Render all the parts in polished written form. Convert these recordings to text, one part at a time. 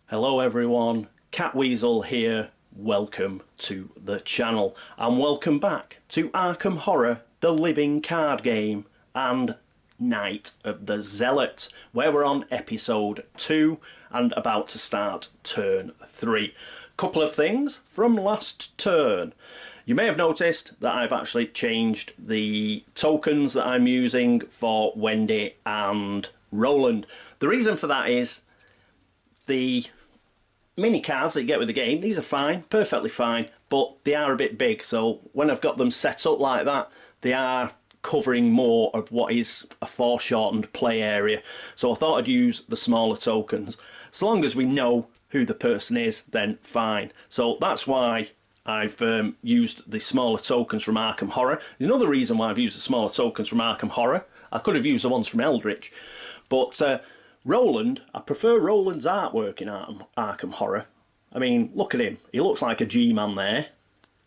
Hello everyone, Catweazle here, welcome to the channel and welcome back to Arkham Horror, the living card game and Night of the Zealot, where we're on episode 2 and about to start turn 3. Couple of things from last turn. You may have noticed that I've actually changed the tokens that I'm using for Wendy and Roland. The reason for that is the mini cards that you get with the game, these are fine, perfectly fine, but they are a bit big, so when I've got them set up like that, they are covering more of what is a foreshortened play area. So I thought I'd use the smaller tokens. As long as we know who the person is, then fine. So that's why I've used the smaller tokens from Arkham Horror. There's another reason why I've used the smaller tokens from Arkham Horror. I could have used the ones from Eldritch, but Roland, I prefer Roland's artwork in Arkham Horror. I mean, look at him. He looks like a G-man there.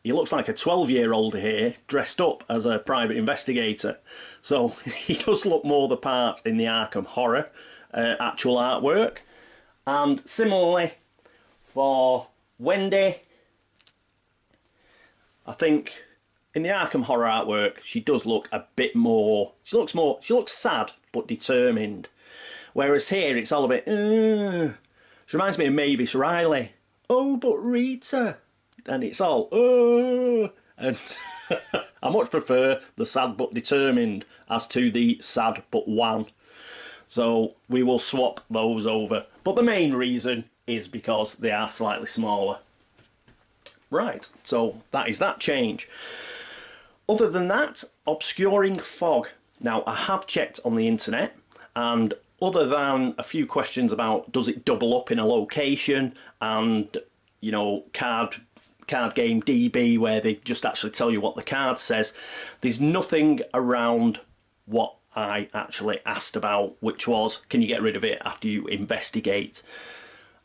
He looks like a 12-year-old here, dressed up as a private investigator. So he does look more the part in the Arkham Horror actual artwork. And similarly for Wendy, I think in the Arkham Horror artwork, she does look a bit more... She looks sad, but determined. Whereas here, it's all a bit, She reminds me of Mavis Riley. Oh, but Rita. And it's all, And I much prefer the sad but determined as to the sad but wan. So we will swap those over. But the main reason is because they are slightly smaller. Right, so that is that change. Other than that, obscuring fog. Now, I have checked on the internet, and other than a few questions about does it double up in a location and, you know, card game DB where they just actually tell you what the card says, there's nothing around what I actually asked about, which was, can you get rid of it after you investigate?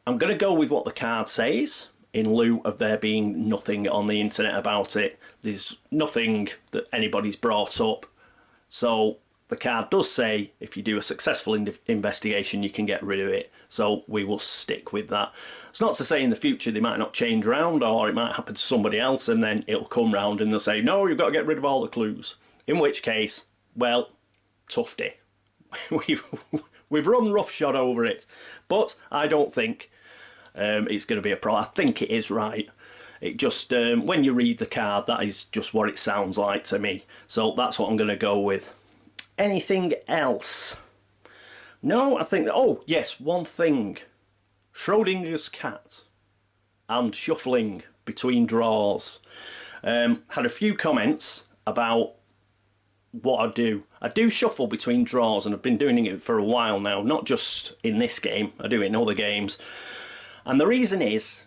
I'm going to go with what the card says in lieu of there being nothing on the internet about it. There's nothing that anybody's brought up. So the card does say if you do a successful investigation you can get rid of it, so we will stick with that. It's not to say in the future they might not change around, or it might happen to somebody else and then it'll come round and they'll say no, you've got to get rid of all the clues, in which case, well, tough day. we've run roughshod over it, but I don't think it's going to be a problem. I think it is right. It just, when you read the card, that is just what it sounds like to me, so that's what I'm going to go with. Anything else? No, I think... Oh, yes, one thing. Schrodinger's cat and shuffling between drawers. Had a few comments about what I do. I do shuffle between drawers, and I've been doing it for a while now, not just in this game. I do it in other games. And the reason is,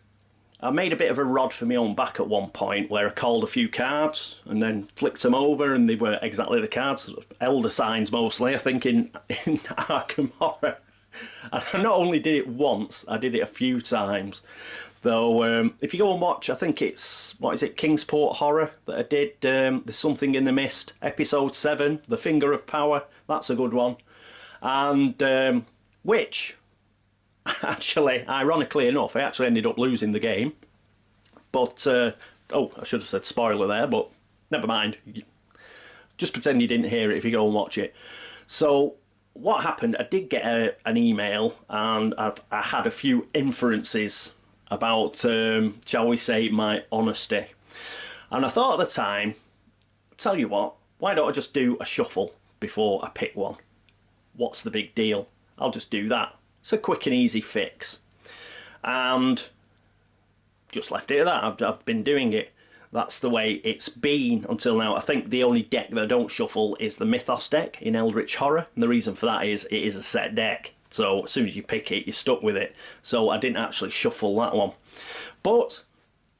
I made a bit of a rod for my own back at one point where I called a few cards and then flicked them over and they were exactly the cards. Elder signs mostly, I think, in Arkham Horror. And I not only did it once, I did it a few times. Though, if you go and watch, I think it's, what is it, Kingsport Horror that I did, There's Something in the Mist, episode 7, The Finger of Power, that's a good one. And, which... Actually, ironically enough, I actually ended up losing the game. But, oh, I should have said spoiler there, but never mind. Just pretend you didn't hear it if you go and watch it. So, what happened, I did get an email, and I had a few inferences about, shall we say, my honesty. And I thought at the time, tell you what, why don't I just do a shuffle before I pick one? What's the big deal? I'll just do that. It's a quick and easy fix, and just left it at that. I've been doing it. That's the way it's been until now. I think the only deck that I don't shuffle is the Mythos deck in Eldritch Horror, and the reason for that is it is a set deck, so as soon as you pick it, you're stuck with it. So I didn't actually shuffle that one. But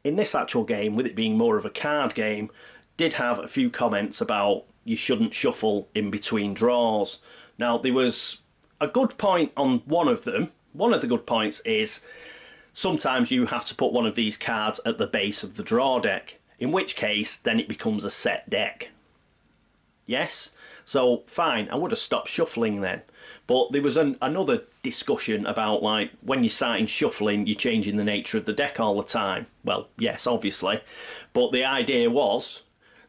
in this actual game, with it being more of a card game, did have a few comments about you shouldn't shuffle in between draws. Now, there was a good point on one of them. One of the good points is sometimes you have to put one of these cards at the base of the draw deck, in which case then it becomes a set deck. Yes, so fine, I would have stopped shuffling then. But there was another discussion about, like, when you're starting shuffling, you're changing the nature of the deck all the time. Well, yes, obviously. But the idea was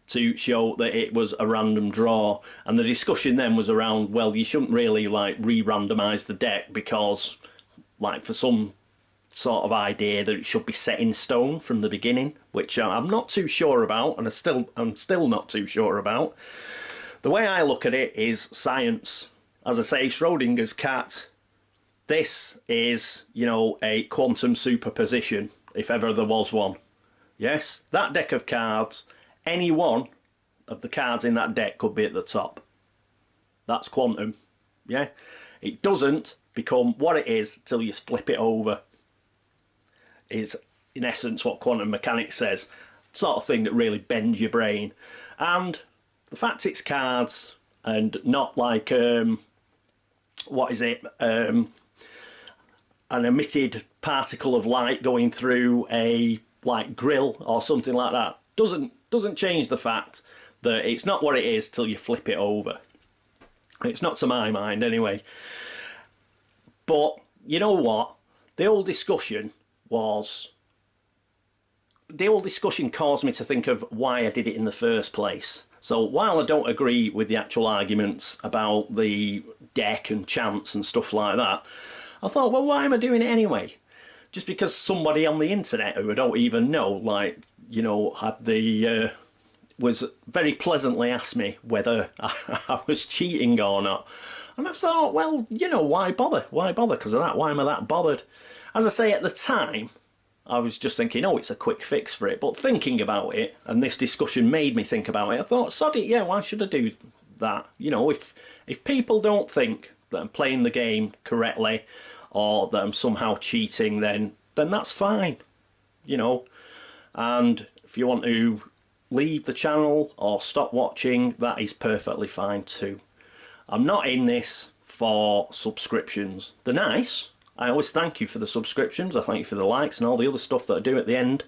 to show that it was a random draw. And the discussion then was around, well, you shouldn't really, like, re-randomise the deck because, like, for some sort of idea that it should be set in stone from the beginning, which I'm not too sure about, and I'm still not too sure about. The way I look at it is science. As I say, Schrodinger's cat, this is, you know, a quantum superposition, if ever there was one. Yes, that deck of cards, any one of the cards in that deck could be at the top. That's quantum, yeah? It doesn't become what it is till you flip it over. It's, in essence, what quantum mechanics says. Sort of thing that really bends your brain. And the fact it's cards and not like, what is it, an emitted particle of light going through a, like, grill or something like that, doesn't change the fact that it's not what it is till you flip it over. It's not to my mind, anyway. But, you know what? The whole discussion caused me to think of why I did it in the first place. So while I don't agree with the actual arguments about the deck and chance and stuff like that, I thought, well, why am I doing it anyway? Just because somebody on the internet who I don't even know, like, you know, had the was very pleasantly asked me whether I was cheating or not. And I thought, well, you know, why bother? Why bother because of that? Why am I that bothered? As I say, at the time, I was just thinking, oh, it's a quick fix for it. But thinking about it, and this discussion made me think about it, I thought, sod it, yeah, why should I do that? You know, if people don't think that I'm playing the game correctly or that I'm somehow cheating, then that's fine, you know. And if you want to leave the channel or stop watching, that is perfectly fine too. I'm not in this for subscriptions. They're nice. I always thank you for the subscriptions. I thank you for the likes and all the other stuff that I do at the end.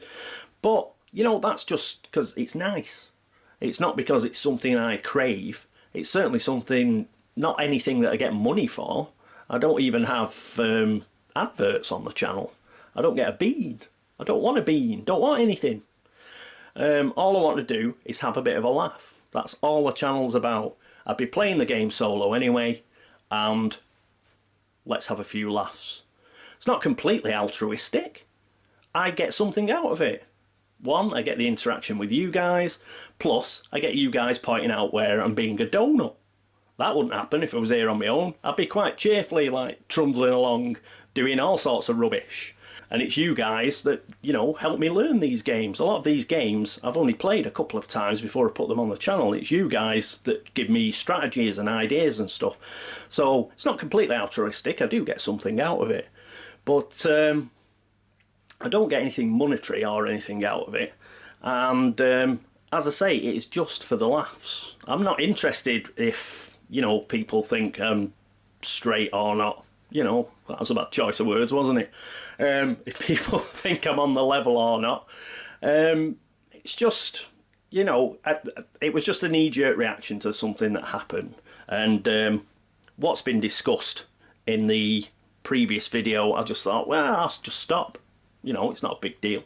But, you know, that's just because it's nice. It's not because it's something I crave. It's certainly something, not anything that I get money for. I don't even have adverts on the channel. I don't get a bean. I don't want a bean. Don't want anything. All I want to do is have a bit of a laugh. That's all the channel's about. I'd be playing the game solo anyway, and let's have a few laughs. It's not completely altruistic. I get something out of it. One, I get the interaction with you guys, plus I get you guys pointing out where I'm being a donut. That wouldn't happen if I was here on my own. I'd be quite cheerfully, like, trundling along, doing all sorts of rubbish. And it's you guys that, you know, help me learn these games. A lot of these games I've only played a couple of times before I put them on the channel. It's you guys that give me strategies and ideas and stuff. So it's not completely altruistic. I do get something out of it. But I don't get anything monetary or anything out of it. And as I say, it is just for the laughs. I'm not interested if, you know, people think I'm straight or not. You know, that was a bad choice of words, wasn't it? If people think I'm on the level or not. It's just, you know, it was just a knee-jerk reaction to something that happened. And what's been discussed in the previous video, I just thought, well, I'll just stop. You know, it's not a big deal.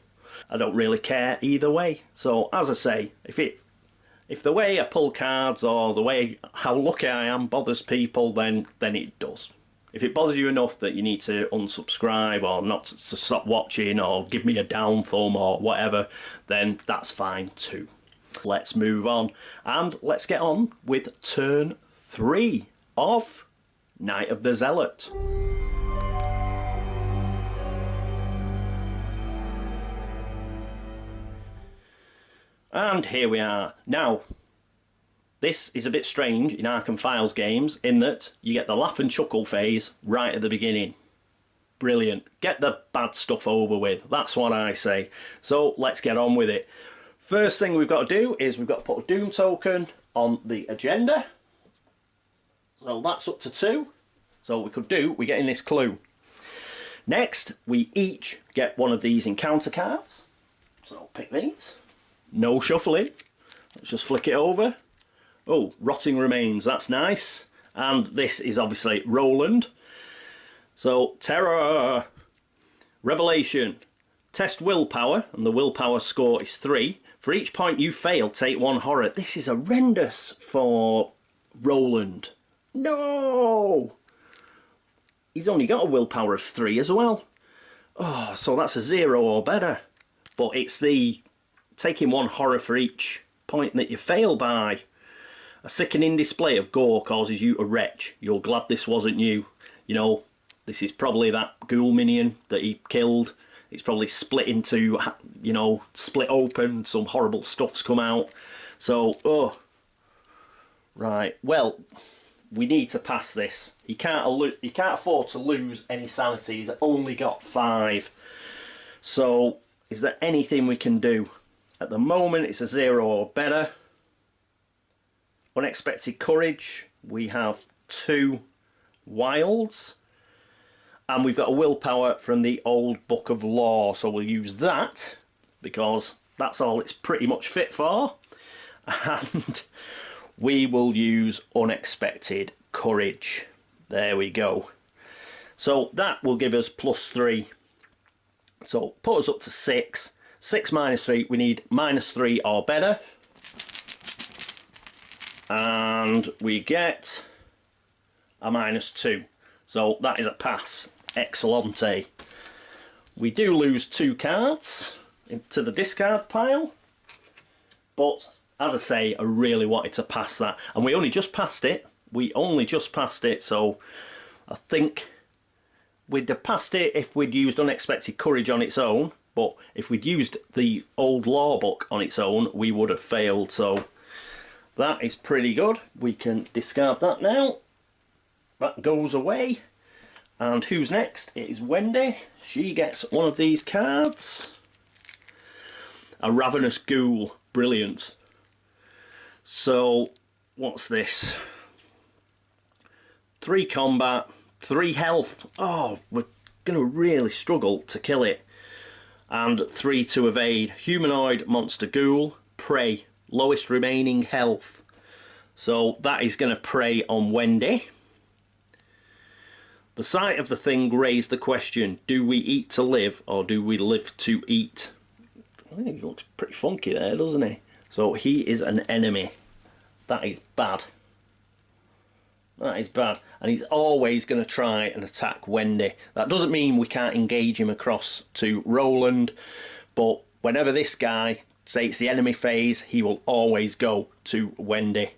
I don't really care either way. So, as I say, if the way I pull cards or the way how lucky I am bothers people, then it does. If it bothers you enough that you need to unsubscribe or not to stop watching or give me a down thumb or whatever, then that's fine too. Let's move on and let's get on with turn 3 of Night of the Zealot. And here we are. Now, this is a bit strange in Arkham Files games in that you get the laugh and chuckle phase right at the beginning. Brilliant. Get the bad stuff over with. That's what I say. So let's get on with it. First thing we've got to do is we've got to put a Doom token on the agenda. So that's up to 2. So what we could do, we get in this clue. Next, we each get one of these encounter cards. So I'll pick these. No shuffling. Let's just flick it over. Oh, rotting remains, that's nice. And this is obviously Roland. So, terror. Revelation. Test willpower, and the willpower score is 3. For each point you fail, take 1 horror. This is horrendous for Roland. No! He's only got a willpower of 3 as well. Oh, so that's a 0 or better. But it's the taking 1 horror for each point that you fail by. A sickening display of gore causes you to retch. You're glad this wasn't you. You know, this is probably that ghoul minion that he killed. It's probably split into, you know, split open. Some horrible stuff's come out. So, oh. Right, well, we need to pass this. He can't afford to lose any sanity. He's only got 5. So, is there anything we can do? At the moment, it's a 0 or better. Unexpected courage. We have 2 wilds. And we've got a willpower from the old book of law. So we'll use that, because that's all it's pretty much fit for. And we will use unexpected courage. There we go. So that will give us +3. So put us up to 6. 6 minus 3, we need -3 or better. And we get a -2. So that is a pass. Excellente. We do lose 2 cards into the discard pile. But, as I say, I really wanted to pass that. And we only just passed it. We only just passed it. So I think we'd have passed it if we'd used Unexpected Courage on its own. But if we'd used the old law book on its own, we would have failed. So that is pretty good. We can discard that now. That goes away. And who's next? It is Wendy. She gets one of these cards. A Ravenous Ghoul. Brilliant. So, what's this? 3 combat, 3 health. Oh, we're going to really struggle to kill it. And 3 to evade. Humanoid, monster, ghoul, prey. Lowest remaining health. So that is going to prey on Wendy. The sight of the thing raised the question, do we eat to live or do we live to eat? I think he looks pretty funky there, doesn't he? So he is an enemy. That is bad. That is bad. And he's always going to try and attack Wendy. That doesn't mean we can't engage him across to Roland, but whenever this guy, say it's the enemy phase, he will always go to Wendy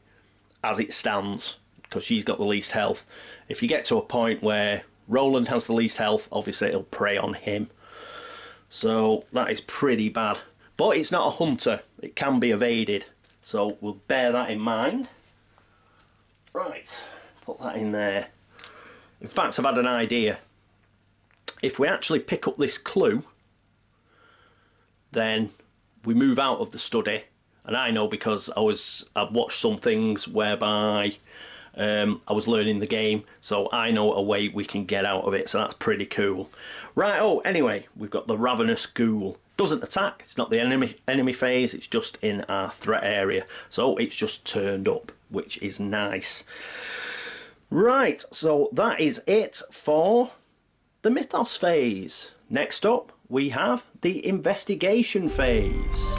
as it stands, because she's got the least health. If you get to a point where Roland has the least health, obviously it'll prey on him. So that is pretty bad. But it's not a hunter. It can be evaded. So we'll bear that in mind. Right, put that in there. In fact, I've had an idea. If we actually pick up this clue, then we move out of the study. And I know because I've watched some things whereby I was learning the game, so I know a way we can get out of it, so that's pretty cool. Right, oh, anyway, we've got the Ravenous Ghoul. Doesn't attack, it's not the enemy phase, it's just in our threat area. So it's just turned up, which is nice. Right, so that is it for the Mythos phase. Next up, we have the Investigation phase.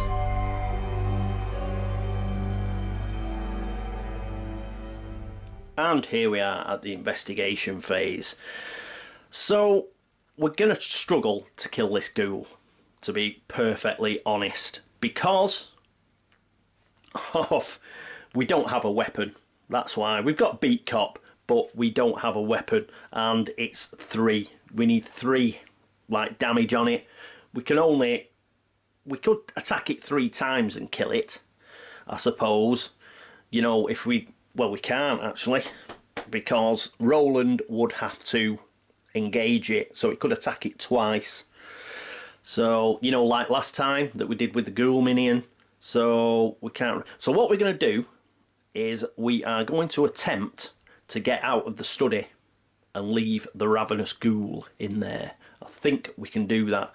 And here we are at the investigation phase. So we're going to struggle to kill this ghoul, to be perfectly honest, because of we don't have a weapon. That's why. We've got Beat Cop, but we don't have a weapon, and it's 3. We need 3 like damage on it. We could attack it 3 times and kill it, I suppose. You know, if we... Well, we can't actually, because Roland would have to engage it, so it could attack it twice. So, you know, like last time that we did with the ghoul minion. So we can't. So what we're going to do is we are going to attempt to get out of the study and leave the Ravenous Ghoul in there. I think we can do that.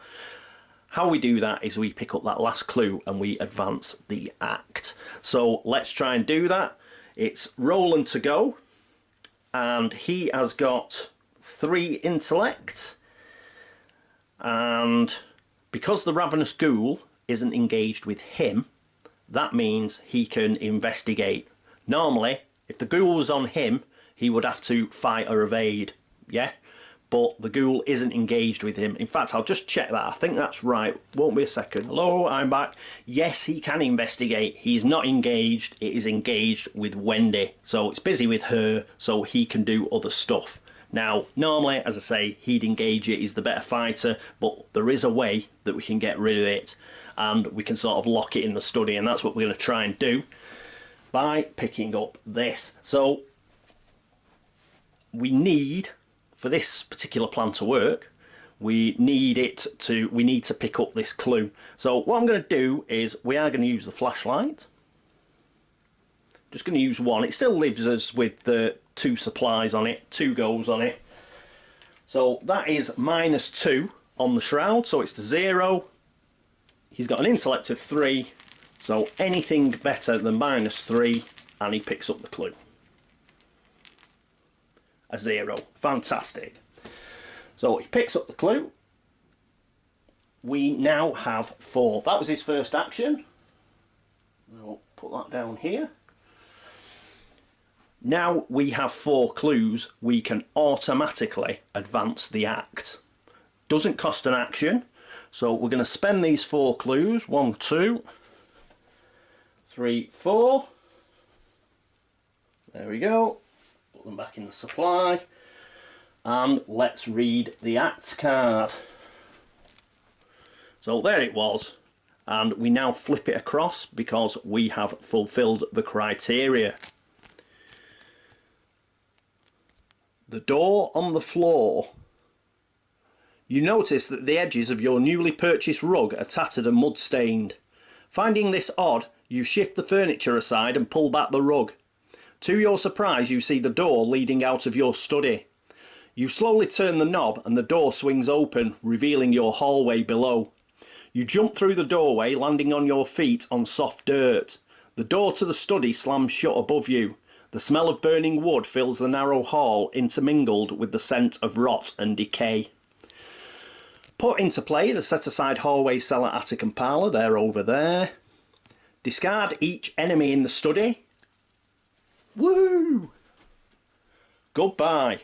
How we do that is we pick up that last clue and we advance the act. So let's try and do that. It's Roland to go, and he has got 3 intellect, and because the ravenous ghoul isn't engaged with him, that means he can investigate. Normally, if the ghoul was on him, he would have to fight or evade, yeah? But the ghoul isn't engaged with him. In fact, I'll just check that. I think that's right. Won't be a second. Hello, I'm back. Yes, he can investigate. He's not engaged. It is engaged with Wendy. So it's busy with her, so he can do other stuff. Now, normally, as I say, he'd engage it. He's the better fighter, but there is a way that we can get rid of it, and we can sort of lock it in the study, and that's what we're going to try and do by picking up this. So we need, for this particular plan to work, we need to pick up this clue. So what I'm going to do is we are going to use the flashlight. Just going to use one. It still leaves us with the 2 supplies on it, 2 goes on it. So that is -2 on the shroud, so it's to 0. He's got an intellect of 3, so anything better than -3, and he picks up the clue. A 0. Fantastic. So he picks up the clue. We now have 4. That was his first action. I'll put that down here. Now we have 4 clues, we can automatically advance the act. Doesn't cost an action, so we're going to spend these 4 clues. 1, 2, 3, 4. There we go. Put them back in the supply. And let's read the act card. So there it was. And we now flip it across because we have fulfilled the criteria. The door on the floor. You notice that the edges of your newly purchased rug are tattered and mud-stained. Finding this odd, you shift the furniture aside and pull back the rug. To your surprise, you see the door leading out of your study. You slowly turn the knob and the door swings open, revealing your hallway below. You jump through the doorway, landing on your feet on soft dirt. The door to the study slams shut above you. The smell of burning wood fills the narrow hall, intermingled with the scent of rot and decay. Put into play the set-aside hallway, cellar, attic and parlour. They're over there. Discard each enemy in the study. Woo! Goodbye.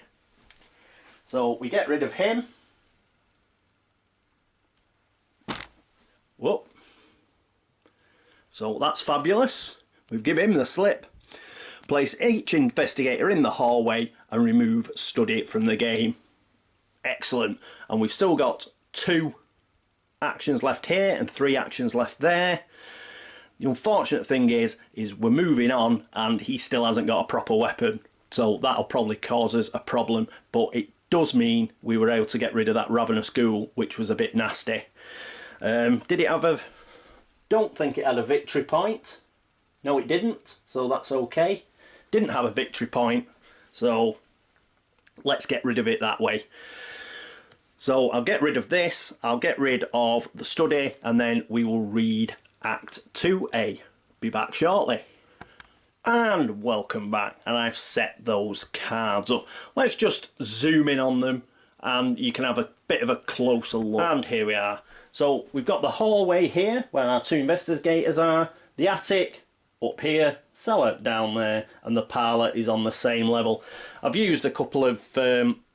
So we get rid of him. Whoop. So that's fabulous. We've given him the slip. Place each investigator in the hallway and remove study from the game. Excellent. And we've still got 2 actions left here and 3 actions left there. The unfortunate thing is we're moving on and he still hasn't got a proper weapon. So that'll probably cause us a problem. But it does mean we were able to get rid of that ravenous ghoul, which was a bit nasty. Did it have a... Don't think it had a victory point. No, it didn't. So that's okay. Didn't have a victory point, so let's get rid of it that way. So I'll get rid of this, I'll get rid of the study, and then we will read Act 2A. Be back shortly. And welcome back, and I've set those cards up. Let's just zoom in on them and you can have a bit of a closer look. And here we are. So we've got the hallway here where our 2 investigators are, the attic up here, cellar down there, and the parlour is on the same level. I've used a couple of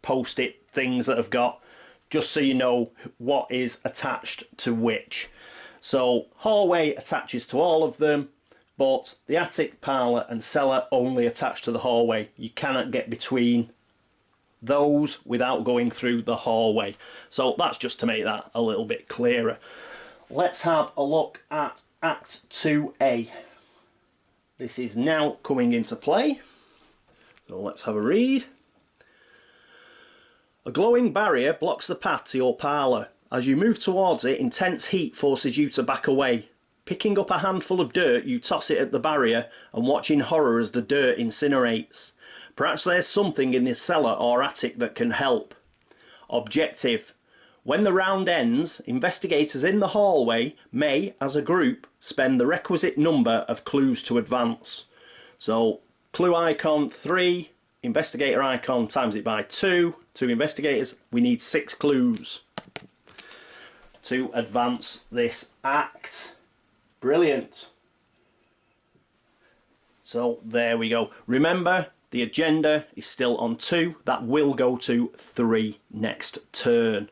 post-it things that I've got just so you know what is attached to which. So hallway attaches to all of them, but the attic, parlour and cellar only attach to the hallway. You cannot get between those without going through the hallway. So that's just to make that a little bit clearer. Let's have a look at Act 2A. This is now coming into play, so let's have a read. A glowing barrier blocks the path to your parlour. As you move towards it, intense heat forces you to back away. Picking up a handful of dirt, you toss it at the barrier and watch in horror as the dirt incinerates. Perhaps there's something in the cellar or attic that can help. Objective. When the round ends, investigators in the hallway may, as a group, spend the requisite number of clues to advance. So Clue icon 3, investigator icon times it by 2. 2 investigators. We need 6 clues to advance this act. Brilliant. So there we go. Remember, the agenda is still on 2. That will go to 3 next turn.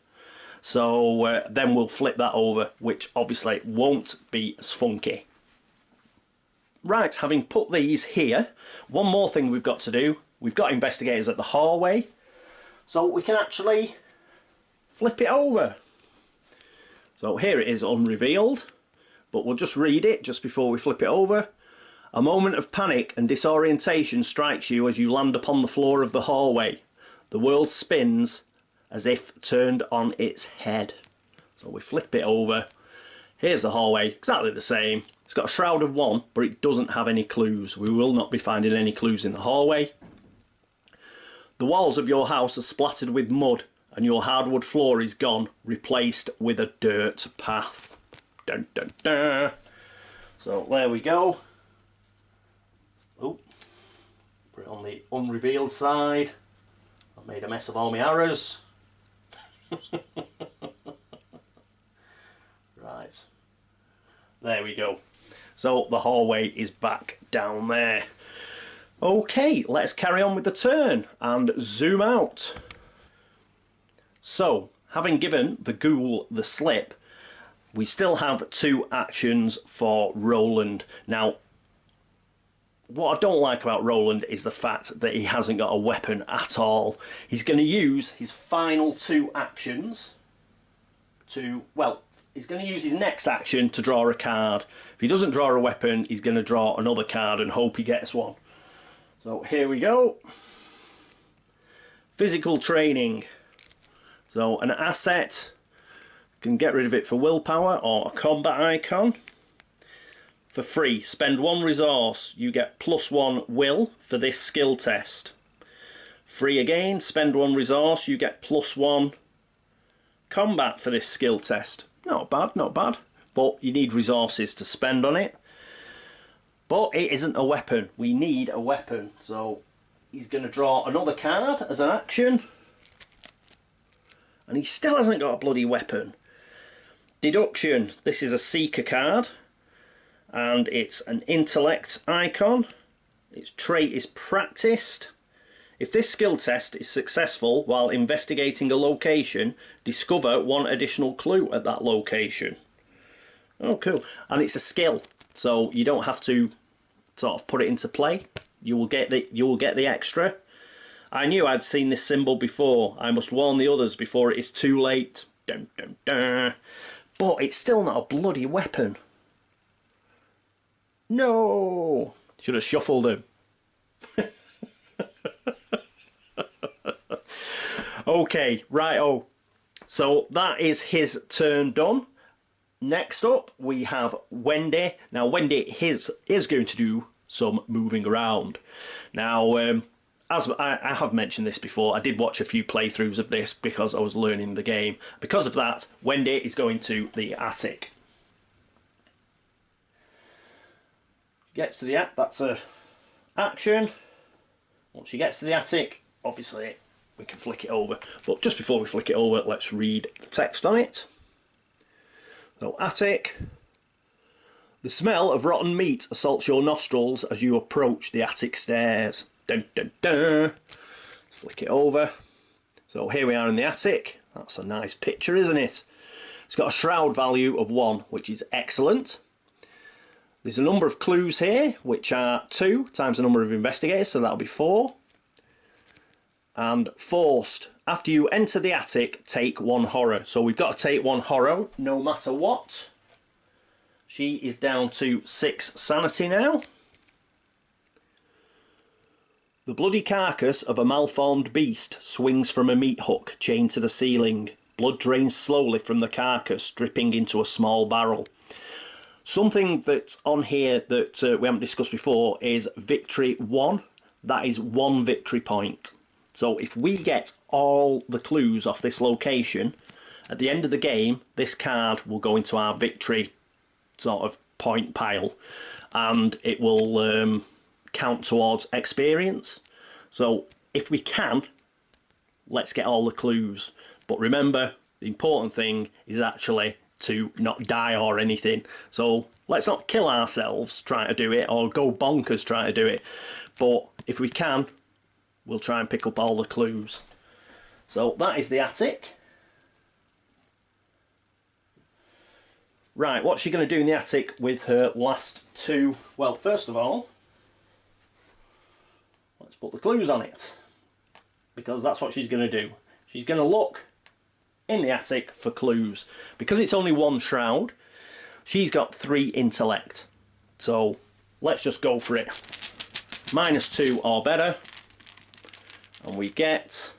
So then we'll flip that over, which obviously won't be as funky. Right, having put these here, one more thing we've got to do. We've got investigators at the hallway, so we can actually flip it over. So here it is unrevealed, but we'll just read it just before we flip it over. A moment of panic and disorientation strikes you as you land upon the floor of the hallway. The world spins as if turned on its head. So we flip it over. Here's the hallway, exactly the same. It's got a shroud of 1, but it doesn't have any clues. We will not be finding any clues in the hallway. The walls of your house are splattered with mud, and your hardwood floor is gone, replaced with a dirt path. Dun, dun, dun. So there we go. Oh, put it on the unrevealed side. I've made a mess of all my arrows. Right. There we go. So the hallway is back down there. Okay, let's carry on with the turn and zoom out. So, having given the ghoul the slip, we still have 2 actions for Roland. Now, what I don't like about Roland is the fact that he hasn't got a weapon at all. He's going to use his final 2 actions to, well, he's going to use his next action to draw a card. If he doesn't draw a weapon, he's going to draw another card and hope he gets one. So here we go. Physical training. So an asset, you can get rid of it for willpower or a combat icon. For free, spend 1 resource, you get +1 will for this skill test. Free again, spend 1 resource, you get +1 combat for this skill test. Not bad, not bad. But you need resources to spend on it. But it isn't a weapon. We need a weapon. So he's going to draw another card as an action. And he still hasn't got a bloody weapon. Deduction. This is a seeker card. And it's an intellect icon. Its trait is practiced. If this skill test is successful while investigating a location, discover 1 additional clue at that location. Oh, cool. And it's a skill, so you don't have to sort of put it into play. You will get the extra. I knew I'd seen this symbol before. I must warn the others before it is too late. Dun, dun, dun. But it's still not a bloody weapon. No! Should have shuffled him. Okay, right-o. So that is his turn done. Next up, we have Wendy. Now, Wendy is going to do some moving around. Now, as I have mentioned this before, I did watch a few playthroughs of this because I was learning the game. Because of that, Wendy is going to the attic. Gets to the attic, that's a action. Once she gets to the attic, obviously we can flick it over. But just before we flick it over, let's read the text on it. So, attic. The smell of rotten meat assaults your nostrils as you approach the attic stairs. Dun, dun, dun. Flick it over. So here we are in the attic. That's a nice picture, isn't it? It's got a shroud value of 1, which is excellent. There's a number of clues here, which are 2 times the number of investigators, so that'll be 4. And forced. After you enter the attic, take 1 horror. So we've got to take 1 horror, no matter what. She is down to 6 sanity now. The bloody carcass of a malformed beast swings from a meat hook chained to the ceiling. Blood drains slowly from the carcass, dripping into a small barrel. Something that's on here that we haven't discussed before is victory 1. That is 1 victory point. So if we get all the clues off this location, at the end of the game, this card will go into our victory sort of point pile. And it will count towards experience. So if we can, let's get all the clues. But remember, the important thing is actually to not die or anything. So let's not kill ourselves trying to do it or go bonkers trying to do it. But if we can, we'll try and pick up all the clues. So that is the attic. Right, what's she going to do in the attic with her last two? Well, first of all, let's put the clues on it, because that's what she's going to do. She's going to look in the attic for clues. Because it's only one shroud, she's got 3 intellect. So let's just go for it. -2 or better. And we get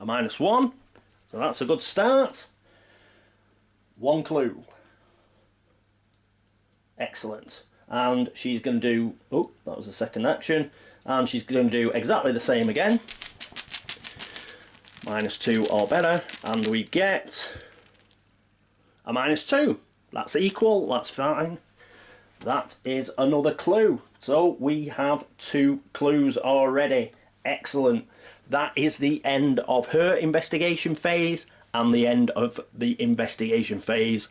a -1. So that's a good start. 1 clue. Excellent. And she's going to do... Oh, that was the second action. And she's going to do exactly the same again. -2 or better. And we get a -2. That's equal. That's fine. That is another clue. So we have 2 clues already. Excellent. That is the end of her investigation phase and the end of the investigation phase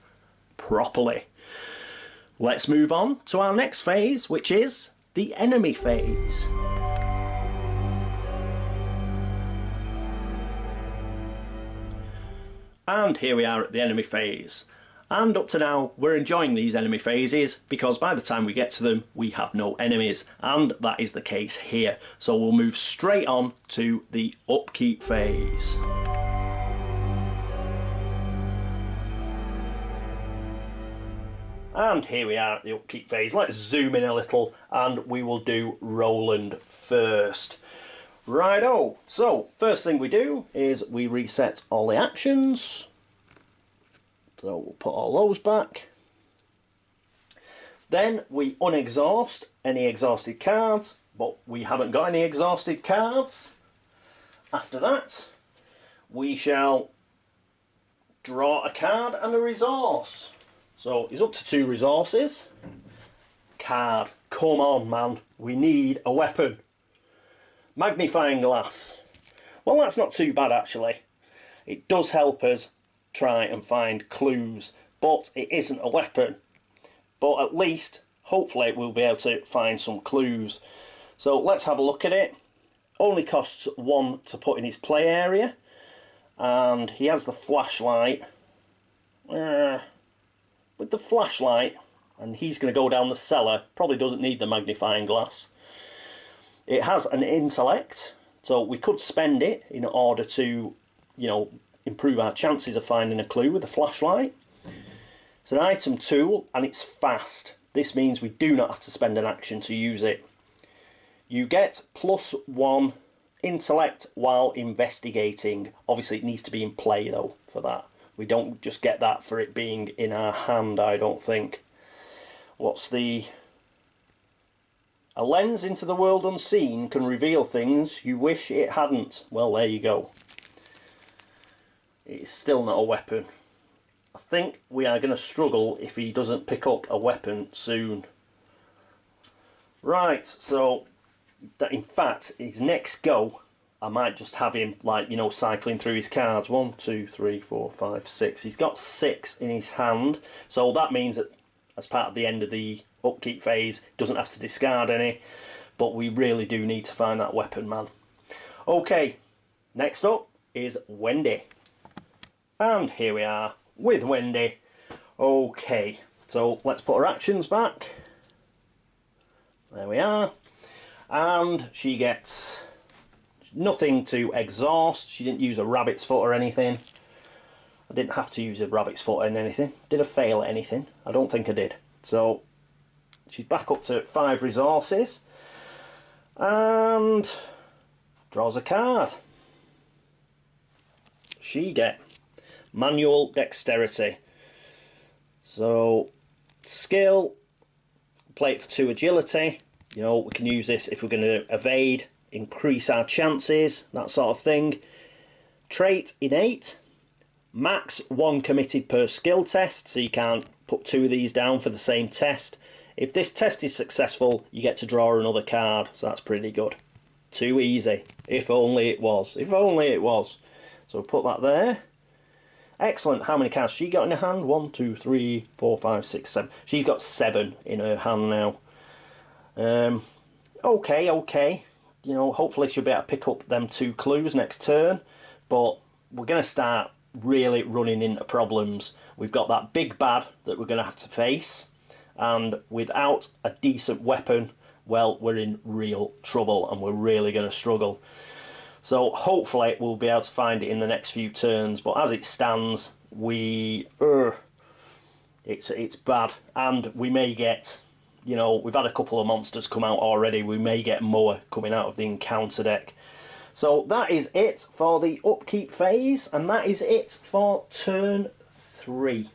properly. Let's move on to our next phase, which is the enemy phase. And here we are at the enemy phase. And up to now, we're enjoying these enemy phases because by the time we get to them, we have no enemies. And that is the case here. So we'll move straight on to the upkeep phase. And here we are at the upkeep phase. Let's zoom in a little and we will do Roland first. Righto, so first thing we do is we reset all the actions. So we'll put all those back. Then we unexhaust any exhausted cards, but we haven't got any exhausted cards. After that, we shall draw a card and a resource. So he's up to 2 resources. Card, come on man, we need a weapon. Magnifying glass. Well, that's not too bad actually. It does help us try and find clues, but it isn't a weapon. But at least, hopefully, we'll be able to find some clues. So let's have a look at it. Only costs 1 to put in his play area, and he has the flashlight. With the flashlight, and he's going to go down the cellar, probably doesn't need the magnifying glass. It has an intellect, so we could spend it in order to, you know, improve our chances of finding a clue with the flashlight. It's an item tool and it's fast. This means we do not have to spend an action to use it. You get +1 intellect while investigating. Obviously it needs to be in play though for that. We don't just get that for it being in our hand, I don't think. What's the... A lens into the world unseen can reveal things you wish it hadn't. Well, there you go. It's still not a weapon. I think we are going to struggle if he doesn't pick up a weapon soon. Right, so that in fact, his next go, I might just have him, like, you know, cycling through his cards. 1, 2, 3, 4, 5, 6. He's got 6 in his hand, so that means that as part of the end of the upkeep phase, he doesn't have to discard any, but we really do need to find that weapon, man. Okay, next up is Wendy. And here we are with Wendy. Okay, so let's put her actions back. There we are. And she gets nothing to exhaust. She didn't use a rabbit's foot or anything. I didn't have to use a rabbit's foot in anything. Did I fail at anything? I don't think I did. So she's back up to 5 resources. And draws a card. She get manual dexterity. So skill, play it for 2 agility. You know, we can use this if we're going to evade, increase our chances, that sort of thing. Trait innate, max 1 committed per skill test, so you can't put 2 of these down for the same test. If this test is successful, you get to draw another card, so that's pretty good. Too easy. If only it was. If only it was. So we'll put that there. Excellent. How many cards she got in her hand? 1, 2, 3, 4, 5, 6, 7. She's got 7 in her hand now. Okay. You know, hopefully she'll be able to pick up them 2 clues next turn. But we're going to start really running into problems. We've got that big bad that we're going to have to face. And without a decent weapon, well, we're in real trouble and we're really going to struggle. So hopefully we'll be able to find it in the next few turns. But as it stands, it's bad. And we may get, you know, we've had a couple of monsters come out already. We may get more coming out of the encounter deck. So that is it for the upkeep phase. And that is it for turn 3.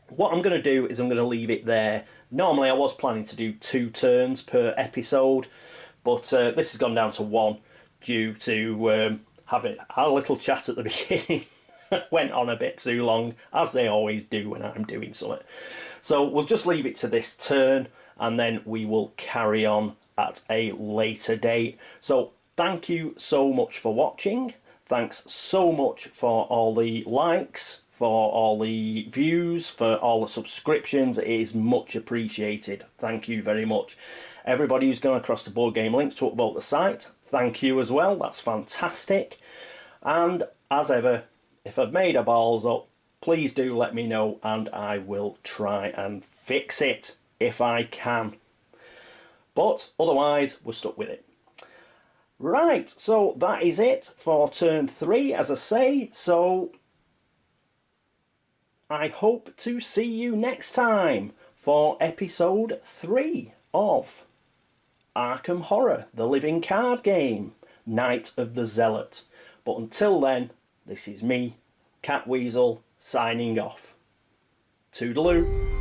What I'm going to do is I'm going to leave it there. Normally I was planning to do 2 turns per episode, but this has gone down to 1 due to having a little chat at the beginning. Went on a bit too long, as they always do when I'm doing something. So we'll just leave it to this turn, and then we will carry on at a later date. So thank you so much for watching. Thanks so much for all the likes, for all the views, for all the subscriptions. It is much appreciated. Thank you very much. Everybody who's gone across to Board Game Links to upvote the site, thank you as well. That's fantastic. And as ever, if I've made a balls up, please do let me know and I will try and fix it if I can. But otherwise, we're stuck with it. Right, so that is it for turn 3, as I say. So I hope to see you next time for episode 3 of Arkham Horror, the living card game, Night of the Zealot. But until then, this is me, Catweazle, signing off. Toodaloo.